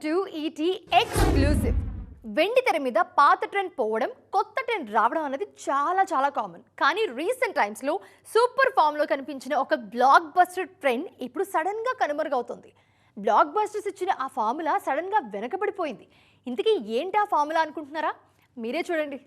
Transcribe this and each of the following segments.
To ET exclusive. వెండి తెర మీద పాత ట్రెండ్ పోవడం, కొత్త ట్రెండ్ రావడం అనేది చాలా కామన్. కానీ రీసెంట్ టైమ్స్లో సూపర్ ఫామ్లో కనిపించిన ఒక బ్లాక్ బస్టర్ ట్రెండ్ ఇప్పుడు సడన్గా కనుమరుగవుతుంది. బ్లాక్ బస్టర్స్ ఇచ్చిన ఆ ఫార్ములా సడన్గా వెనకబడిపోయింది. ఇంతకీ ఏంటి ఆ ఫార్ములా అనుకుంటున్నారా? మీరే చూడండి.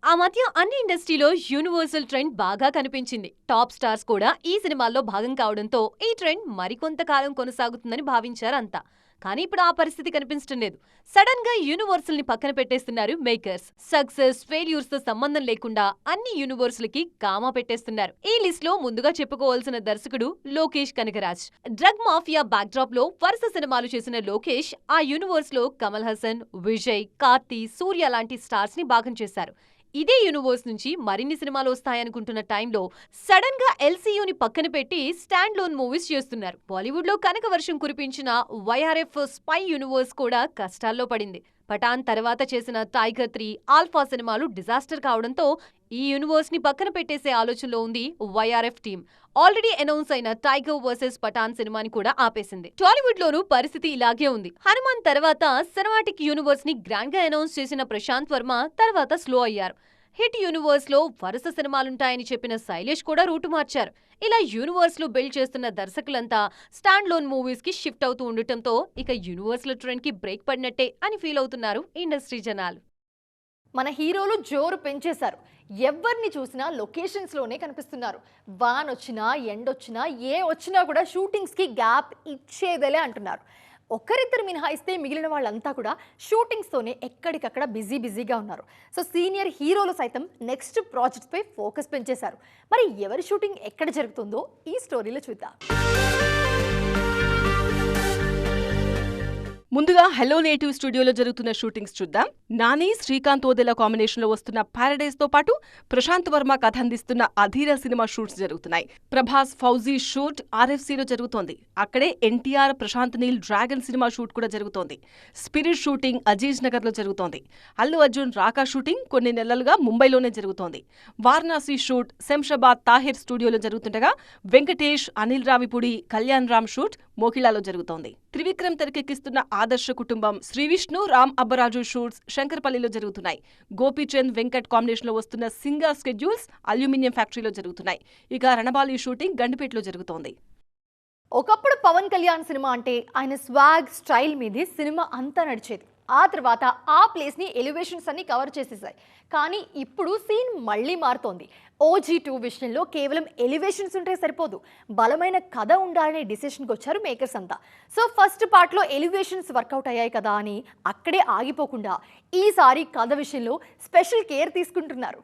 ఆ మధ్య అన్ని ఇండస్ట్రీలో యూనివర్సల్ ట్రెండ్ బాగా కనిపించింది. టాప్ స్టార్స్ కూడా ఈ సినిమాల్లో భాగం కావడంతో ఈ ట్రెండ్ మరికొంతకాలం కొనసాగుతుందని భావించారు అంతా. కానీ ఇప్పుడు ఆ పరిస్థితి కనిపించడం లేదు. సడన్ గా యూనివర్సల్ ని పక్కన పెట్టేస్తున్నారు మేకర్స్. సక్సెస్ ఫెయిల్యూర్స్ తో సంబంధం లేకుండా అన్ని యూనివర్సల్ కి కామా పెట్టేస్తున్నారు. ఈ లిస్ట్ లో ముందుగా చెప్పుకోవాల్సిన దర్శకుడు Lokesh Kanagaraj. Drug mafia back drop లో వరుస సినిమాలు చేసిన లోకేష్ ఆ యూనివర్స్ లో కమల్ హాసన్, విజయ్, కార్తీ, సూర్య లాంటి స్టార్స్ ని భాగం చేశారు. ఇదే యూనివర్స్ నుంచి మరిన్ని సినిమాలు వస్తాయనుకుంటున్న టైంలో సడన్ గా ఎల్సీయూని పక్కన పెట్టి స్టాండ్ లోన్ మూవీస్ చేస్తున్నారు. బాలీవుడ్ లో కనక వర్షం కురిపించిన వైఆర్ఎఫ్ స్పై యూనివర్స్ కూడా కష్టాల్లో పడింది. పఠాన్ తర్వాత చేసిన టైగర్ 3, ఆల్ఫా సినిమాలు డిజాస్టర్ కావడంతో ఈ యూనివర్స్ ని పక్కన పెట్టేసే ఆలోచనలో ఉంది వైఆర్ఎఫ్ టీమ్. ఆల్రెడీ అనౌన్స్ అయిన టైగర్ వర్సెస్ పఠాన్ సినిమాని కూడా ఆపేసింది. టాలీవుడ్ లోనూ పరిస్థితి ఇలాగే ఉంది. హనుమాన్ తర్వాత సినిమాటిక్ యూనివర్స్ ని గ్రాండ్ గా అనౌన్స్ చేసిన ప్రశాంత్ వర్మ తర్వాత స్లో అయ్యారు. హిట్ యూనివర్స్ లో వరుస సినిమాలుంటాయని చెప్పిన శైలేష్ కూడా రూటు మార్చారు. ఇలా యూనివర్స్ లో బిల్డ్ చేస్తున్న దర్శకులంతా స్టాండ్ లోన్ మూవీస్ కి షిఫ్ట్ అవుతూ ఉండటంతో ఇక యూనివర్స్ లో ట్రెండ్ కి బ్రేక్ పడినట్టే అని ఫీల్ అవుతున్నారు ఇండస్ట్రీ జనాలు. మన హీరోలు జోరు పెంచేశారు. ఎవరిని చూసినా లొకేషన్స్ లోనే కనిపిస్తున్నారు. వాన్ వచ్చినా ఎండొచ్చినా ఏ వచ్చినా కూడా షూటింగ్స్ కి గ్యాప్ ఇచ్చేదేలే అంటున్నారు. ఒకరిద్దరు మినహాయిస్తే మిగిలిన వాళ్ళంతా కూడా షూటింగ్స్తోనే ఎక్కడికక్కడ బిజీగా ఉన్నారు. సో సీనియర్ హీరోలు సైతం నెక్స్ట్ ప్రాజెక్ట్స్ పై ఫోకస్ పెంచేశారు. మరి ఎవరి షూటింగ్ ఎక్కడ జరుగుతుందో ఈ స్టోరీలో చూద్దాం. ముందుగా హలో నేటివ్ స్టూడియోలో జరుగుతున్న షూటింగ్స్ చూద్దాం. నాని, శ్రీకాంత్ ఓదెల కాంబినేషన్ లో వస్తున్న పారడైజ్ తో పాటు ప్రశాంత్ వర్మ కథ అందిస్తున్న అధీర సినిమా షూట్స్ జరుగుతున్నాయి. ప్రభాస్, ఫౌజీ షూట్ ఆర్ఎఫ్సీలో జరుగుతోంది. అక్కడే NTR, Prashanth Neel Dragon cinema shoot కూడా జరుగుతోంది. స్పిరిట్ షూటింగ్ అజీజ్ నగర్ లో జరుగుతోంది. అల్లు అర్జున్ రాకా షూటింగ్ కొన్ని నెలలుగా ముంబైలోనే జరుగుతోంది. వారణాసి షూట్ శంషాబాద్ తాహిర్ స్టూడియోలో జరుగుతుండగా వెంకటేష్, అనిల్ రావిపూడి, కళ్యాణ్ రామ్ షూట్ మోకిలాలో జరుగుతోంది. త్రివిక్రమ్ తెరకెక్కిస్తున్న ఆదర్శ కుటుంబం, శ్రీ విష్ణు, రామ్ అబ్బరాజు షూట్స్ శంకరపల్లిలో జరుగుతున్నాయి. గోపీచంద్, వెంకట్ కాంబినేషన్ లో వస్తున్న సింగా స్కెడ్యూల్స్ అల్యూమినియం ఫ్యాక్టరీలో జరుగుతున్నాయి. ఇక రణబాలి షూటింగ్ గండిపేటలో జరుగుతోంది. ఒకప్పుడు పవన్ కళ్యాణ్ సినిమా అంటే ఆయన స్వాగ్ స్టైల్ మీదే సినిమా అంతా నడిచేది. ఆ తర్వాత ఆ ప్లేస్ని ఎలివేషన్స్ అన్ని కవర్ చేసేసాయి. కానీ ఇప్పుడు సీన్ మళ్ళీ మారుతోంది. OG2 విషయంలో కేవలం ఎలివేషన్స్ ఉంటే సరిపోదు, బలమైన కథ ఉండాలనే డిసిషన్కి వచ్చారు మేకర్స్ అంతా. సో ఫస్ట్ పార్ట్లో ఎలివేషన్స్ వర్కౌట్ అయ్యాయి కదా అని అక్కడే ఆగిపోకుండా ఈసారి కథ విషయంలో స్పెషల్ కేర్ తీసుకుంటున్నారు.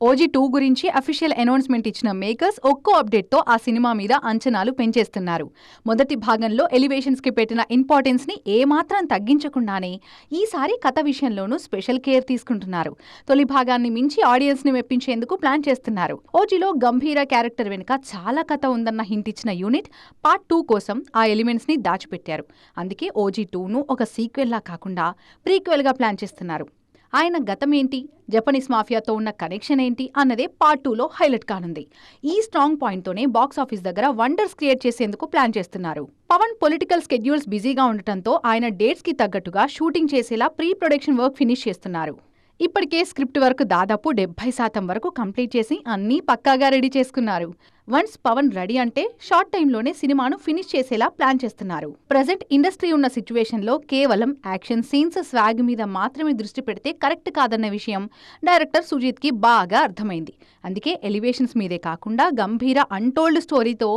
OG2 గురించి అఫీషియల్ అనౌన్స్మెంట్ ఇచ్చిన మేకర్స్ ఒక్కో అప్డేట్తో ఆ సినిమా మీద అంచనాలు పెంచేస్తున్నారు. మొదటి భాగంలో ఎలివేషన్స్కి పెట్టిన ఇంపార్టెన్స్ని ఏమాత్రం తగ్గించకుండానే ఈసారి కథ విషయంలోనూ స్పెషల్ కేర్ తీసుకుంటున్నారు. తొలి భాగాన్ని మించి ఆడియన్స్ని మెప్పించేందుకు ప్లాన్ చేస్తున్నారు. ఓజీలో గంభీర క్యారెక్టర్ వెనుక చాలా కథ ఉందన్న హింట్ ఇచ్చిన యూనిట్ పార్ట్ 2 కోసం ఆ ఎలిమెంట్స్ని దాచిపెట్టారు. అందుకే OG2ను ఒక సీక్వెల్లా కాకుండా ప్రీక్వెల్గా ప్లాన్ చేస్తున్నారు. ఆయన గతం ఏంటి, జపనీస్ మాఫియాతో ఉన్న కనెక్షన్ ఏంటి అన్నదే పార్ట్ 2లో హైలైట్ కానుంది. ఈ స్ట్రాంగ్ పాయింట్తోనే బాక్సాఫీస్ దగ్గర వండర్స్ క్రియేట్ చేసేందుకు ప్లాన్ చేస్తున్నారు. పవన్ పొలిటికల్ స్కెడ్యూల్స్ బిజీగా ఉండటంతో ఆయన డేట్స్కి తగ్గట్టుగా షూటింగ్ చేసేలా ప్రీ ప్రొడక్షన్ వర్క్ ఫినిష్ చేస్తున్నారు. ఇప్పటికే స్క్రిప్ట్ వర్క్ దాదాపు 70% వరకు కంప్లీట్ చేసి అన్నీ పక్కాగా రెడీ చేసుకున్నారు. వన్స్ పవన్ రెడీ అంటే షార్ట్ టైంలోనే సినిమాను ఫినిష్ చేసేలా ప్లాన్ చేస్తున్నారు. ప్రజెంట్ ఇండస్ట్రీ ఉన్న సిచ్యువేషన్లో కేవలం యాక్షన్ సీన్స్, స్వాగ్ మీద మాత్రమే దృష్టి పెడితే కరెక్ట్ కాదన్న విషయం డైరెక్టర్ సుజీత్కి బాగా అర్థమైంది. అందుకే ఎలివేషన్స్ మీదే కాకుండా గంభీర అన్టోల్డ్ స్టోరీతో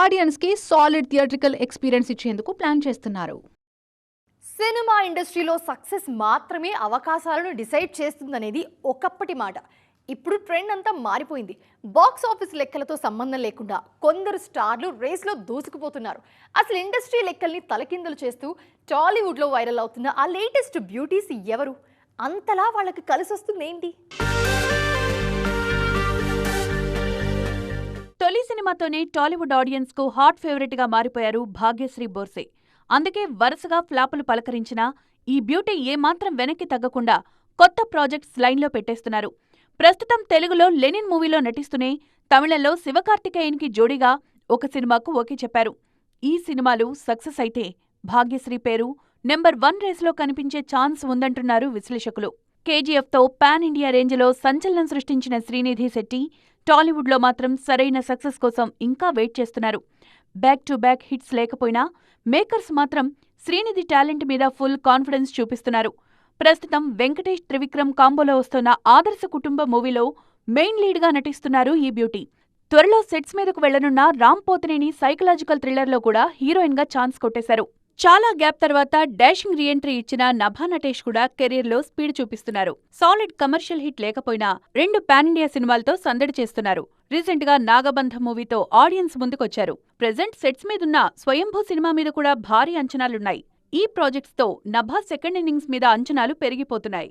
ఆడియన్స్కి సాలిడ్ థియేట్రికల్ ఎక్స్పీరియన్స్ ఇచ్చేందుకు ప్లాన్ చేస్తున్నారు. సినిమా ఇండస్ట్రీలో సక్సెస్ మాత్రమే అవకాశాలను డిసైడ్ చేస్తుందనేది ఒకప్పటి మాట. ఇప్పుడు ట్రెండ్ అంతా మారిపోయింది. బాక్స్ ఆఫీస్ లెక్కలతో సంబంధం లేకుండా కొందరు స్టార్లు రేస్లో దూసుకుపోతున్నారు. అసలు ఇండస్ట్రీ లెక్కల్ని తలకిందులు చేస్తూ టాలీవుడ్లో వైరల్ అవుతున్న ఆ లేటెస్ట్ బ్యూటీస్ ఎవరు? అంతలా వాళ్ళకి కలిసి వస్తుంది ఏంటి? తొలి సినిమాతోనే టాలీవుడ్ ఆడియన్స్ కు హాట్ ఫేవరెట్ గా మారిపోయారు భాగ్యశ్రీ బోర్సే. అందుకే వరుసగా ఫ్లాపులు పలకరించినా ఈ బ్యూటీ ఏమాత్రం వెనక్కి తగ్గకుండా కొత్త ప్రాజెక్ట్స్ లైన్లో పెట్టేస్తున్నారు. ప్రస్తుతం తెలుగులో లెనిన్ మూవీలో నటిస్తూనే తమిళంలో శివకార్తికేయన్కి జోడీగా ఒక సినిమాకు ఓకే చెప్పారు. ఈ సినిమాలు సక్సెస్ అయితే భాగ్యశ్రీ పేరు నెంబర్ 1 రేసులో కనిపించే ఛాన్స్ ఉందంటున్నారు విశ్లేషకులు. కేజీఎఫ్తో పాన్ ఇండియా రేంజ్లో సంచలనం సృష్టించిన శ్రీనిధి శెట్టి టాలీవుడ్లో మాత్రం సరైన సక్సెస్ కోసం ఇంకా వెయిట్ చేస్తున్నారు. బ్యాక్ టు బ్యాక్ హిట్స్ లేకపోయినా మేకర్స్ మాత్రం శ్రీనిధి టాలెంట్ మీద ఫుల్ కాన్ఫిడెన్స్ చూపిస్తున్నారు. ప్రస్తుతం వెంకటేష్ త్రివిక్రమ్ కాంబోలో వస్తున్న ఆదర్శ కుటుంబ మూవీలో మెయిన్ లీడ్గా నటిస్తున్నారు ఈ బ్యూటీ. త్వరలో సెట్స్ మీదకు వెళ్లనున్న రామ్ పోతినేని సైకలాజికల్ థ్రిల్లర్లో కూడా హీరోయిన్గా ఛాన్స్ కొట్టేశారు. చాలా గ్యాప్ తర్వాత డాషింగ్ రీఎంట్రీ ఇచ్చిన నభా నటేష్ కూడా కెరీర్లో స్పీడ్ చూపిస్తున్నారు. సాలిడ్ కమర్షియల్ హిట్ లేకపోయినా 2 పాన్ ఇండియా సినిమాలతో సందడి చేస్తున్నారు. రీసెంట్ గా నాగబంధ మూవీతో ఆడియన్స్ ముందుకొచ్చారు. ప్రెజెంట్ సెట్స్ మీదున్న స్వయంభూ సినిమా మీద కూడా భారీ అంచనాలున్నాయి. ఈ ప్రాజెక్ట్స్ తో నభా సెకండ్ ఇన్నింగ్స్ మీద అంచనాలు పెరిగిపోతున్నాయి.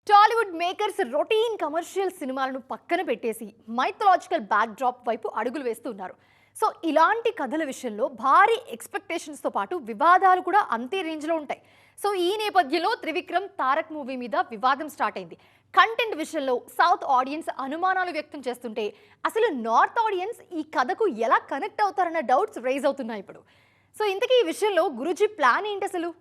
టాలీవుడ్ మేకర్స్ రొటీన్ కమర్షియల్ సినిమాలను పక్కన పెట్టేసి మైథలాజికల్ బ్యాక్ డ్రాప్ వైపు అడుగులు వేస్తున్నారు. సో ఇలాంటి కథల విషయంలో భారీ ఎక్స్పెక్టేషన్స్తో పాటు వివాదాలు కూడా అంతే రేంజ్లో ఉంటాయి. సో ఈ నేపథ్యంలో త్రివిక్రమ్ తారక్ మూవీ మీద వివాదం స్టార్ట్ అయింది. కంటెంట్ విషయంలో సౌత్ ఆడియన్స్ అనుమానాలు వ్యక్తం చేస్తుంటే అసలు నార్త్ ఆడియన్స్ ఈ కథకు ఎలా కనెక్ట్ అవుతారన్న డౌట్స్ రైజ్ అవుతున్నాయి ఇప్పుడు. సో ఇంతకీ ఈ విషయంలో గురూజీ ప్లాన్ ఏంటి అసలు?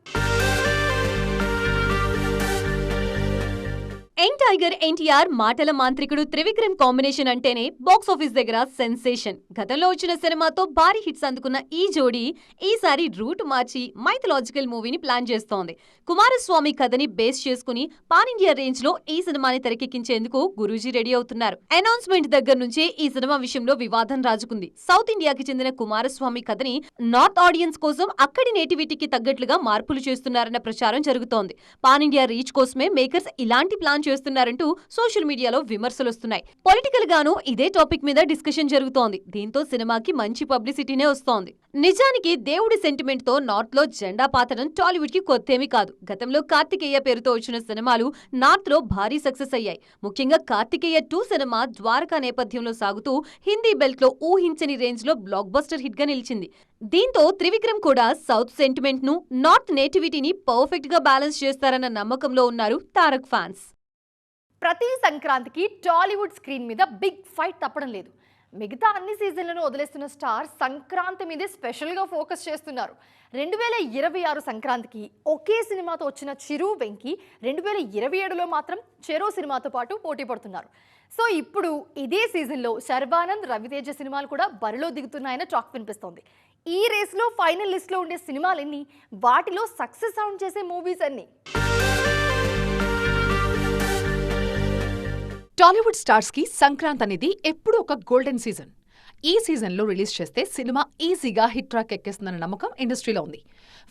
యంగ్ టైగర్ ఎన్టీఆర్ మాటల మాంత్రికుడు త్రివిక్రమ్ కాంబినేషన్ అంటేనే బాక్స్ ఆఫీస్ దగ్గర సెన్సేషన్. గతంలో వచ్చిన సినిమాతో భారీ హిట్స్ అందుకున్న ఈ జోడీ ఈసారి రూట్ మార్చి మైథలాజికల్ మూవీని ప్లాన్ చేస్తోంది. కుమారస్వామి కథని బేస్ చేసుకుని పాన్ ఇండియా రేంజ్ లో ఈ సినిమాని తెరకెక్కించేందుకు గురూజీ రెడీ అవుతున్నారు. అనౌన్స్మెంట్ దగ్గర నుంచే ఈ సినిమా విషయంలో వివాదం రాజుకుంది. సౌత్ ఇండియాకి చెందిన కుమారస్వామి కథని నార్త్ ఆడియన్స్ కోసం అక్కడి నేటివిటీకి తగ్గట్లుగా మార్పులు చేస్తున్నారన్న ప్రచారం జరుగుతోంది. పాన్ ఇండియా రీచ్ కోసమే మేకర్స్ ఇలాంటి ప్లాన్ చేస్తున్నారంటూ సోషల్ మీడియాలో విమర్శలు వస్తున్నాయి. పొలిటికల్ గాను ఇదే టాపిక్ మీద డిస్కషన్ జరుగుతోంది. దీంతో సినిమాకి మంచి పబ్లిసిటీనే వస్తోంది. నిజానికి దేవుడి సెంటిమెంట్ తో నార్త్ లో జెండా పాతడం టాలీవుడ్ కి కొత్తేమీ కాదు. గతంలో కార్తికేయ పేరుతో వచ్చిన సినిమాలు నార్త్ లో భారీ సక్సెస్ అయ్యాయి. ముఖ్యంగా కార్తికేయ 2 సినిమా ద్వారకా నేపథ్యంలో సాగుతూ హిందీ బెల్ట్ లో ఊహించని రేంజ్ లో బ్లాక్ బస్టర్ హిట్ గా నిలిచింది. దీంతో త్రివిక్రమ్ కూడా సౌత్ సెంటిమెంట్ ను నార్త్ నేటివిటీని పర్ఫెక్ట్ గా బ్యాలెన్స్ చేస్తారన్న నమ్మకంలో ఉన్నారు తారక్ ఫ్యాన్స్. ప్రతి సంక్రాంతికి టాలీవుడ్ స్క్రీన్ మీద బిగ్ ఫైట్ తప్పడం లేదు. మిగతా అన్ని సీజన్లను వదిలేస్తున్న స్టార్ సంక్రాంతి మీదే స్పెషల్గా ఫోకస్ చేస్తున్నారు. 2026 సంక్రాంతికి ఒకే సినిమాతో వచ్చిన చిరు వెంకీ 2027లో మాత్రం చెరో సినిమాతో పాటు పోటీ పడుతున్నారు. సో ఇప్పుడు ఇదే సీజన్లో శర్వానంద్, రవితేజ సినిమాలు కూడా బరిలో దిగుతున్నాయన్న టాక్ వినిపిస్తోంది. ఈ రేస్లో ఫైనల్ లిస్ట్లో ఉండే సినిమాలన్నీ, వాటిలో సక్సెస్ సౌండ్ చేసే మూవీస్ అన్నీ. టాలీవుడ్ స్టార్స్ కి సంక్రాంతి అనేది ఎప్పుడూ ఒక గోల్డెన్ సీజన్. ఈ సీజన్లో రిలీజ్ చేస్తే సినిమా ఈజీగా హిట్ ట్రాక్ ఎక్కేస్తుందన్న నమ్మకం ఇండస్ట్రీలో ఉంది.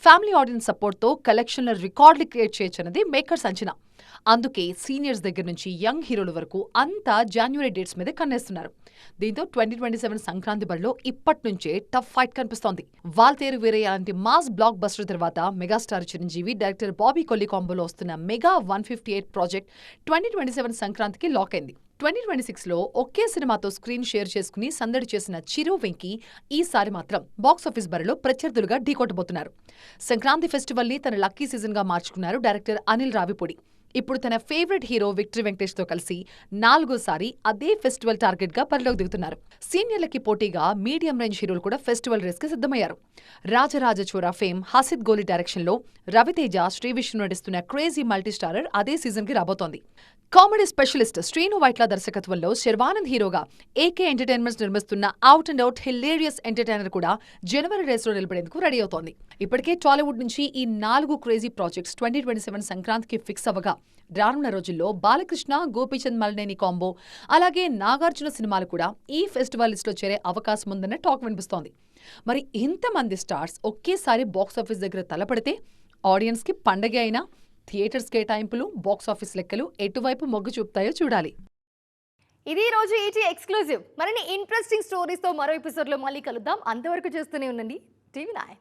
ఫ్యామిలీ ఆడియన్స్ సపోర్ట్తో కలెక్షన్ల రికార్డులు క్రియేట్ చేయొచ్చన్నది మేకర్స్ అంచనా. అందుకే సీనియర్స్ దగ్గర నుంచి యంగ్ హీరోల వరకు అంతా జాన్యువరి డేట్స్ మీద కన్నేస్తున్నారు. దీంతో 2027 సంక్రాంతి బరిలో ఇప్పటి నుంచే టఫ్ ఫైట్ కనిపిస్తోంది. వాల్తేరు వీరయ్య లాంటి మాస్ బ్లాక్ బస్టర్ తర్వాత మెగాస్టార్ చిరంజీవి, డైరెక్టర్ బాబీ కొల్లి కాంబోలో వస్తున్న మెగా 158 ప్రాజెక్ట్ 2027 సంక్రాంతికి లాక్ అయింది. 2026లో ఒకే సినిమాతో స్క్రీన్ షేర్ చేసుకుని సందడి చేసిన చిరు వెంకీ ఈసారి మాత్రం బాక్సాఫీస్ బరిలో ప్రత్యర్థులుగా ఢీకొట్టబోతున్నారు. సంక్రాంతి ఫెస్టివల్ ని తన లక్కీ సీజన్ గా మార్చుకున్నారు డైరెక్టర్ అనిల్ రావిపూడి. ఇప్పుడు తన ఫేవరెట్ హీరో విక్టరీ వెంకటేష్ తో కలిసి 4వ అదే ఫెస్టివల్ టార్గెట్ గా బరిలోకి దిగుతున్నారు. సీనియర్లకి పోటీగా మీడియం రేంజ్ హీరోలు కూడా ఫెస్టివల్ రేస్ కి సిద్ధమయ్యారు. రాజరాజ చోరా ఫేమ్ హసిద్ గోలి డైరెక్షన్ లో రవితేజ, శ్రీ విష్ణు నటిస్తున్న క్రేజీ మల్టీ స్టారర్ అదే సీజన్ కి రాబోతోంది. కామెడీ స్పెషలిస్ట్ శ్రీను వైట్ల దర్శకత్వంలో శర్వానంద్ హీరోగా ఏకే ఎంటర్టైన్మెంట్స్ నిర్మిస్తున్న out and out hilarious entertainer కూడా జనవరి రేసులో నిలబడేందుకు రెడీ అవుతోంది. ఇప్పటికే టాలీవుడ్ నుంచి ఈ 4 క్రేజీ ప్రాజెక్ట్స్ 2027 సంక్రాంతికి ఫిక్స్ అవ్వగా రానున్న రోజుల్లో బాలకృష్ణ, గోపీచంద్ మలినేని కాంబో, అలాగే నాగార్జున సినిమాలు కూడా ఈ ఫెస్టివల్ లిస్టులో చేరే అవకాశం ఉందన్న టాక్ వినిపిస్తోంది. మరి ఇంతమంది స్టార్స్ ఒకేసారి బాక్సాఫీస్ దగ్గర తలపడితే ఆడియన్స్ కి పండగ అయినా థియేటర్స్ కేటాయింపులు, బాక్సాఫీస్ లెక్కలు ఎటువైపు మొగ్గు చూపుతాయో చూడాలి. ఇది రోజు ఈటీ ఎక్స్క్లూజివ్. మరిన్ని ఇంట్రెస్టింగ్ స్టోరీస్తో మరో ఎపిసోడ్లో మళ్ళీ కలుద్దాం. అంతవరకు చూస్తూనే ఉండండి TV9.